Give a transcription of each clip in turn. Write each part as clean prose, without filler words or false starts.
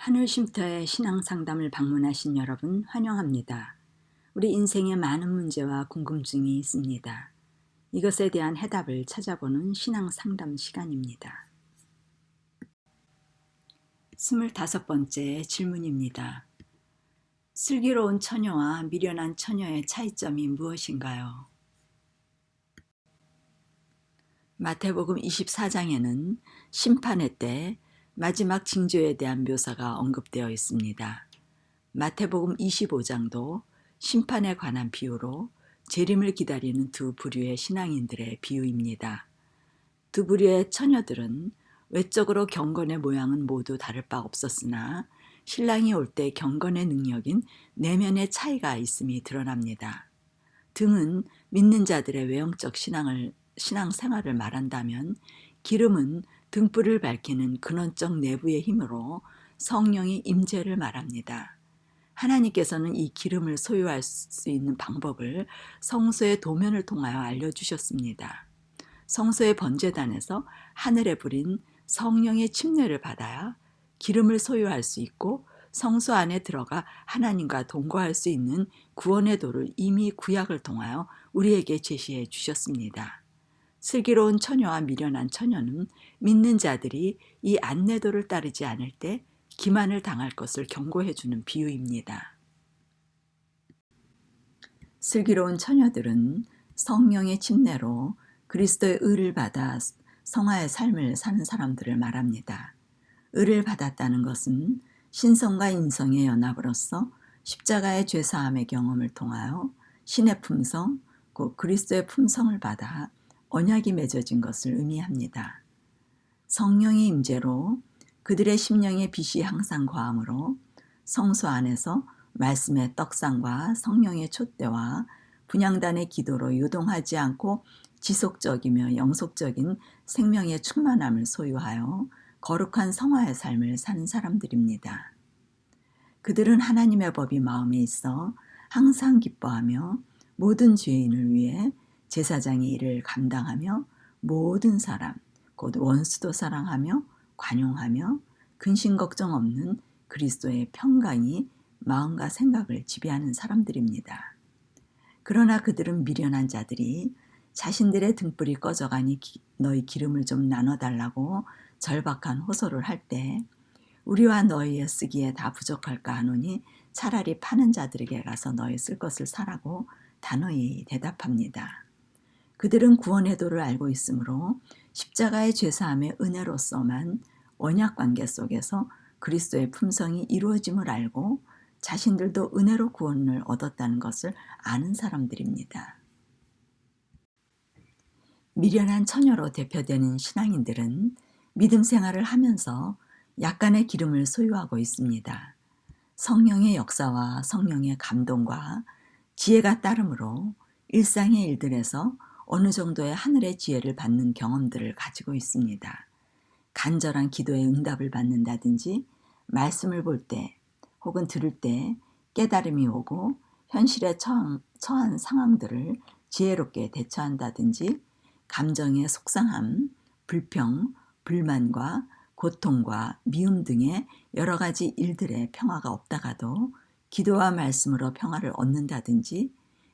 하늘쉼터의 신앙상담을 방문하신 여러분 환영합니다. 우리 인생에 많은 문제와 궁금증이 있습니다. 이것에 대한 해답을 찾아보는 신앙상담 시간입니다. 25번째 질문입니다. 슬기로운 처녀와 미련한 처녀의 차이점이 무엇인가요? 마태복음 24장에는 심판의 때 마지막 징조에 대한 묘사가 언급되어 있습니다. 마태복음 25장도 심판에 관한 비유로 재림을 기다리는 두 부류의 신앙인들의 비유입니다. 두 부류의 처녀들은 외적으로 경건의 모양은 모두 다를 바 없었으나 신랑이 올 때 경건의 능력인 내면의 차이가 있음이 드러납니다. 등은 믿는 자들의 외형적 신앙생활을 말한다면, 기름은 등불을 밝히는 근원적 내부의 힘으로 성령의 임재를 말합니다. 하나님께서는 이 기름을 소유할 수 있는 방법을 성소의 도면을 통하여 알려주셨습니다. 성소의 번제단에서 하늘에 부린 성령의 침례를 받아야 기름을 소유할 수 있고, 성소 안에 들어가 하나님과 동거할 수 있는 구원의 도를 이미 구약을 통하여 우리에게 제시해 주셨습니다. 슬기로운 처녀와 미련한 처녀는 믿는 자들이 이 안내도를 따르지 않을 때 기만을 당할 것을 경고해 주는 비유입니다. 슬기로운 처녀들은 성령의 침례로 그리스도의 의를 받아 성화의 삶을 사는 사람들을 말합니다. 의를 받았다는 것은 신성과 인성의 연합으로서 십자가의 죄사함의 경험을 통하여 신의 품성, 곧 그리스도의 품성을 받아 언약이 맺어진 것을 의미합니다. 성령의 임재로 그들의 심령의 빛이 항상 거함으로 성소 안에서 말씀의 떡상과 성령의 촛대와 분향단의 기도로 요동하지 않고 지속적이며 영속적인 생명의 충만함을 소유하여 거룩한 성화의 삶을 사는 사람들입니다. 그들은 하나님의 법이 마음에 있어 항상 기뻐하며 모든 죄인을 위해 제사장의 일을 감당하며 모든 사람, 곧 원수도 사랑하며 관용하며 근심 걱정 없는 그리스도의 평강이 마음과 생각을 지배하는 사람들입니다. 그러나 그들은 미련한 자들이 자신들의 등불이 꺼져가니 너희 기름을 좀 나눠달라고 절박한 호소를 할 때, 우리와 너희의 쓰기에 다 부족할까 하노니 차라리 파는 자들에게 가서 너희 쓸 것을 사라고 단호히 대답합니다. 그들은 구원의 도를 알고 있으므로 십자가의 죄사함의 은혜로서만 언약관계 속에서 그리스도의 품성이 이루어짐을 알고 자신들도 은혜로 구원을 얻었다는 것을 아는 사람들입니다. 미련한 처녀로 대표되는 신앙인들은 믿음 생활을 하면서 약간의 기름을 소유하고 있습니다. 성령의 역사와 성령의 감동과 지혜가 따르므로 일상의 일들에서 어느 정도의 하늘의 지혜를 받는 경험들을 가지고 있습니다. 간절한 기도의 응답을 받는다든지, 말씀을 볼 때 혹은 들을 때 깨달음이 오고 현실에 처한 상황들을 지혜롭게 대처한다든지, 감정의 속상함, 불평, 불만과 고통과 미움 등의 여러 가지 일들의 평화가 없다가도 기도와 말씀으로 평화를 얻는다든지,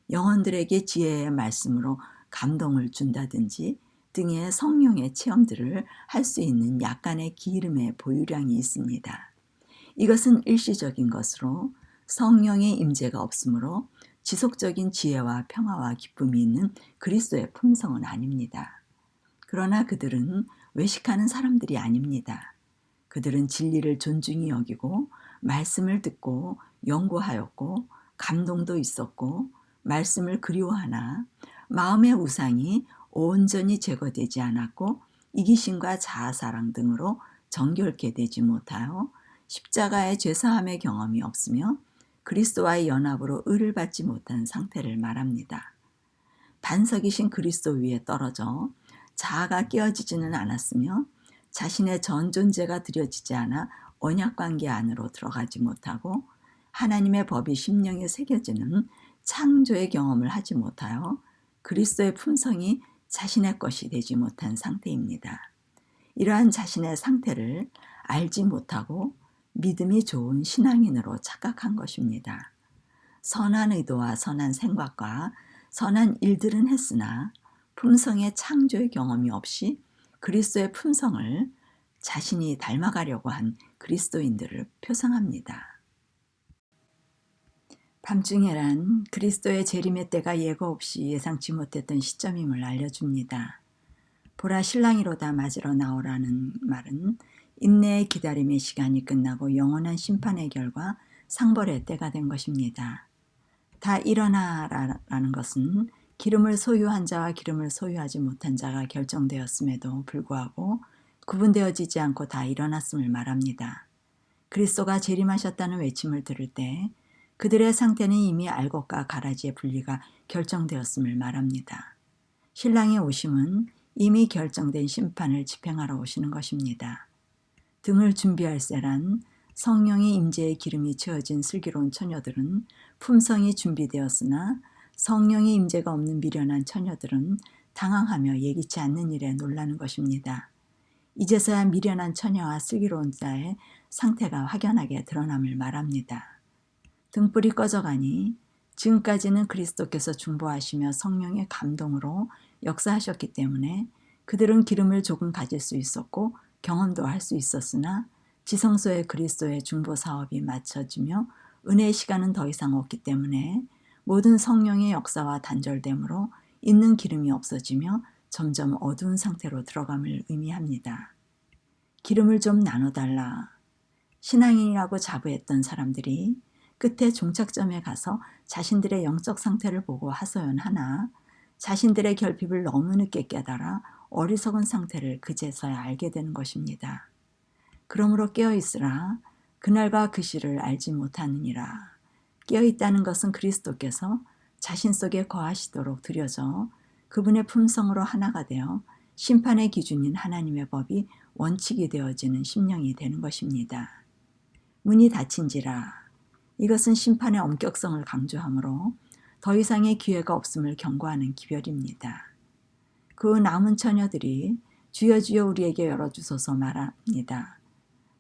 영혼들에게 지혜의 말씀으로 감동을 준다든지 등의 성령의 체험들을 할 수 있는 약간의 기름의 보유량이 있습니다. 이것은 일시적인 것으로 성령의 임재가 없으므로 지속적인 지혜와 평화와 기쁨이 있는 그리스도의 품성은 아닙니다. 그러나 그들은 외식하는 사람들이 아닙니다. 그들은 진리를 존중히 여기고 말씀을 듣고 연구하였고 감동도 있었고 말씀을 그리워하나 마음의 우상이 온전히 제거되지 않았고 이기심과 자아사랑 등으로 정결케 되지 못하여 십자가의 죄사함의 경험이 없으며 그리스도와의 연합으로 의를 받지 못한 상태를 말합니다. 반석이신 그리스도 위에 떨어져 자아가 깨어지지는 않았으며 자신의 전 존재가 드려지지 않아 언약관계 안으로 들어가지 못하고 하나님의 법이 심령에 새겨지는 창조의 경험을 하지 못하여 그리스도의 품성이 자신의 것이 되지 못한 상태입니다. 이러한 자신의 상태를 알지 못하고 믿음이 좋은 신앙인으로 착각한 것입니다. 선한 의도와 선한 생각과 선한 일들은 했으나 품성의 창조의 경험이 없이 그리스도의 품성을 자신이 닮아가려고 한 그리스도인들을 표상합니다. 밤중에란 그리스도의 재림의 때가 예고 없이 예상치 못했던 시점임을 알려줍니다. 보라 신랑이로다 맞으러 나오라는 말은 인내의 기다림의 시간이 끝나고 영원한 심판의 결과 상벌의 때가 된 것입니다. 다 일어나라는 것은 기름을 소유한 자와 기름을 소유하지 못한 자가 결정되었음에도 불구하고 구분되어지지 않고 다 일어났음을 말합니다. 그리스도가 재림하셨다는 외침을 들을 때 그들의 상태는 이미 알곡과 가라지의 분리가 결정되었음을 말합니다. 신랑의 오심은 이미 결정된 심판을 집행하러 오시는 것입니다. 등을 준비할세란 성령의 임재의 기름이 채워진 슬기로운 처녀들은 품성이 준비되었으나 성령의 임재가 없는 미련한 처녀들은 당황하며 예기치 않는 일에 놀라는 것입니다. 이제서야 미련한 처녀와 슬기로운 자의 상태가 확연하게 드러남을 말합니다. 등불이 꺼져가니 지금까지는 그리스도께서 중보하시며 성령의 감동으로 역사하셨기 때문에 그들은 기름을 조금 가질 수 있었고 경험도 할 수 있었으나 지성소의 그리스도의 중보 사업이 마쳐지며 은혜의 시간은 더 이상 없기 때문에 모든 성령의 역사와 단절됨으로 있는 기름이 없어지며 점점 어두운 상태로 들어감을 의미합니다. 기름을 좀 나눠달라. 신앙인이라고 자부했던 사람들이 끝에 종착점에 가서 자신들의 영적 상태를 보고 하소연하나 자신들의 결핍을 너무 늦게 깨달아 어리석은 상태를 그제서야 알게 되는 것입니다. 그러므로 깨어있으라. 그날과 그 시를 알지 못하느니라. 깨어있다는 것은 그리스도께서 자신 속에 거하시도록 들여져 그분의 품성으로 하나가 되어 심판의 기준인 하나님의 법이 원칙이 되어지는 심령이 되는 것입니다. 문이 닫힌지라. 이것은 심판의 엄격성을 강조하므로 더 이상의 기회가 없음을 경고하는 기별입니다. 그 남은 처녀들이 주여 주여 우리에게 열어주소서 말합니다.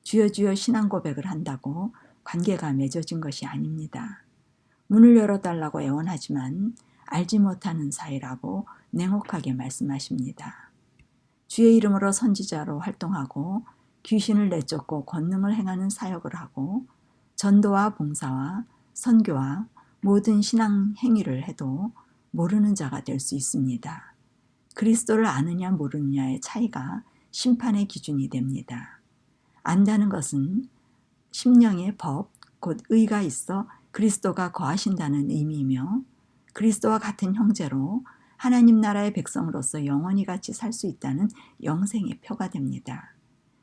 주여 주여 신앙 고백을 한다고 관계가 맺어진 것이 아닙니다. 문을 열어달라고 애원하지만 알지 못하는 사이라고 냉혹하게 말씀하십니다. 주의 이름으로 선지자로 활동하고 귀신을 내쫓고 권능을 행하는 사역을 하고 전도와 봉사와 선교와 모든 신앙 행위를 해도 모르는 자가 될 수 있습니다. 그리스도를 아느냐 모르느냐의 차이가 심판의 기준이 됩니다. 안다는 것은 심령의 법, 곧 의가 있어 그리스도가 거하신다는 의미이며 그리스도와 같은 형제로 하나님 나라의 백성으로서 영원히 같이 살 수 있다는 영생의 표가 됩니다.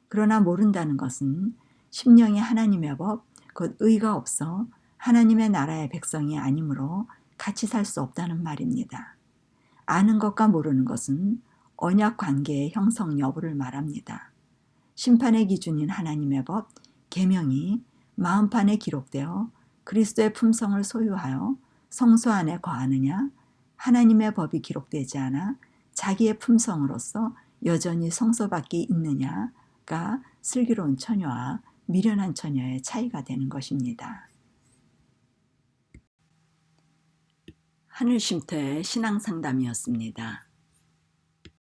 그러나 모른다는 것은 심령의 하나님의 법, 곧 의가 없어 하나님의 나라의 백성이 아니므로 같이 살 수 없다는 말입니다. 아는 것과 모르는 것은 언약 관계의 형성 여부를 말합니다. 심판의 기준인 하나님의 법, 계명이 마음판에 기록되어 그리스도의 품성을 소유하여 성소 안에 거하느냐, 하나님의 법이 기록되지 않아 자기의 품성으로서 여전히 성소 밖에 있느냐가 슬기로운 처녀와 미련한 처녀의 차이가 되는 것입니다. 하늘쉼터의 신앙상담이었습니다.